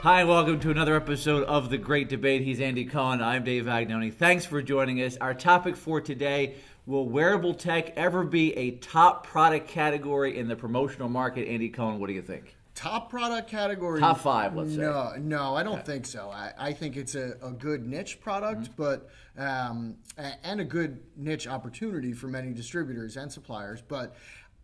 Hi, and welcome to another episode of The Great Debate. He's Andy Cohen. I'm Dave Vagnoni. Thanks for joining us. Our topic for today, will wearable tech ever be a top product category in the promotional market? Andy Cohen, what do you think? Top product category? Top five, let's say. No, I don't think so. I think it's a good niche product, but and a good niche opportunity for many distributors and suppliers. But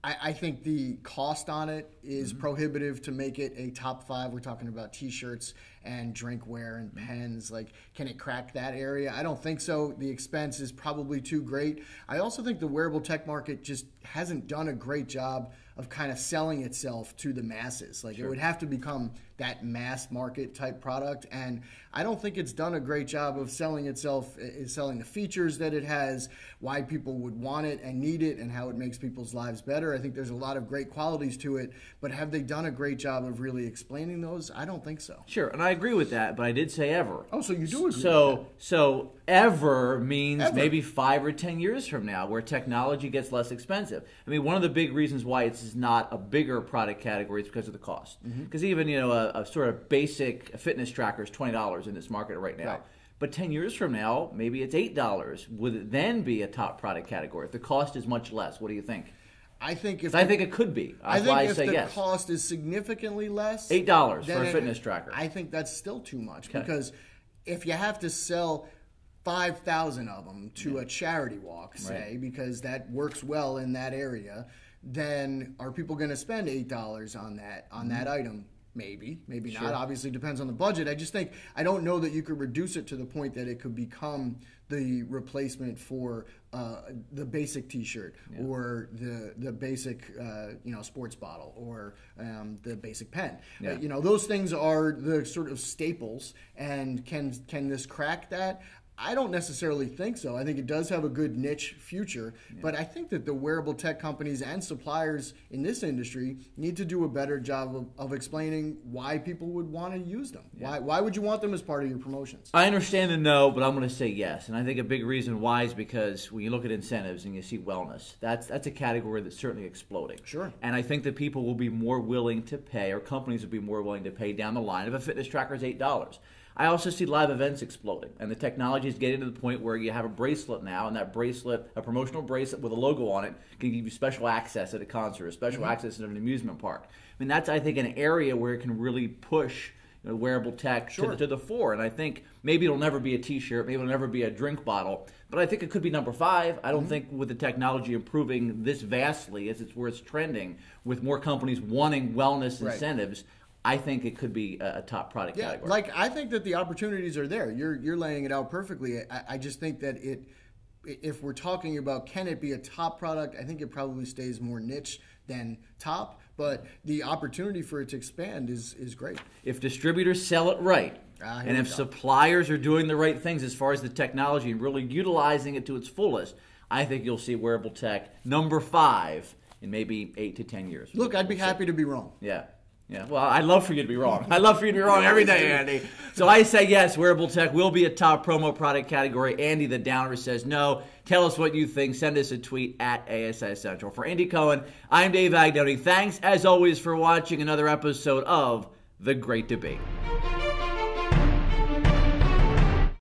I think the cost on it is prohibitive to make it a top five. We're talking about T-shirts and drinkware and pens. Like, can it crack that area? I don't think so. The expense is probably too great. I also think the wearable tech market just hasn't done a great job of kind of selling itself to the masses. Like, It would have to become that mass market type product, and I don't think it's done a great job of selling itself, selling the features that it has, why people would want it and need it, and how it makes people's lives better. I think there's a lot of great qualities to it, but have they done a great job of really explaining those? I don't think so. Sure, and I agree with that, but I did say ever. Oh, so you do agree with that. So ever means Ever. maybe 5 or 10 years from now, where technology gets less expensive. I mean, one of the big reasons why it's not a bigger product category is because of the cost. Because even, a sort of basic fitness tracker is $20 in this market right now. Right. But 10 years from now, maybe it's $8. Would it then be a top product category if the cost is much less? What do you think? I think I think it could be. That's why I say yes. If the cost is significantly less, $8 for a fitness tracker. I think that's still too much, because if you have to sell 5,000 of them to a charity walk, say, because that works well in that area, then are people going to spend $8 on that item? Maybe not. Obviously, depends on the budget. I don't know that you could reduce it to the point that it could become the replacement for the basic T-shirt or the basic sports bottle or the basic pen. Those things are the sort of staples. And can this crack that? I don't necessarily think so. I think it does have a good niche future, but I think that the wearable tech companies and suppliers in this industry need to do a better job of explaining why people would want to use them. Why would you want them as part of your promotions? I understand the no, but I'm going to say yes. And I think a big reason why is because when you look at incentives and you see wellness, that's a category that's certainly exploding. Sure. And I think that people will be more willing to pay, or companies will be more willing to pay down the line if a fitness tracker is $8. I also see live events exploding, and the technology is getting to the point where you have a bracelet now, and that bracelet, a promotional bracelet with a logo on it, can give you special access at a concert, or special access at an amusement park. I mean, that's, I think, an area where it can really push wearable tech to the fore. And I think maybe it'll never be a T-shirt, maybe it'll never be a drink bottle, but I think it could be number 5. I don't think with the technology improving this vastly as it's where it's trending, with more companies wanting wellness incentives, I think it could be a top product category. I think that the opportunities are there. You're laying it out perfectly. I just think that if we're talking about can it be a top product, I think it probably stays more niche than top. But the opportunity for it to expand is great. If distributors sell it right, and if suppliers are doing the right things as far as the technology and really utilizing it to its fullest, I think you'll see wearable tech number 5 in maybe 8 to 10 years. Look, I'd be happy to be wrong. Yeah, well, I'd love for you to be wrong. I'd love for you to be wrong every day, Andy. So I say yes, wearable tech will be a top promo product category. Andy the Downer says no. Tell us what you think. Send us a tweet at ASI Central. For Andy Cohen, I'm Dave Vagnoni. Thanks, as always, for watching another episode of The Great Debate.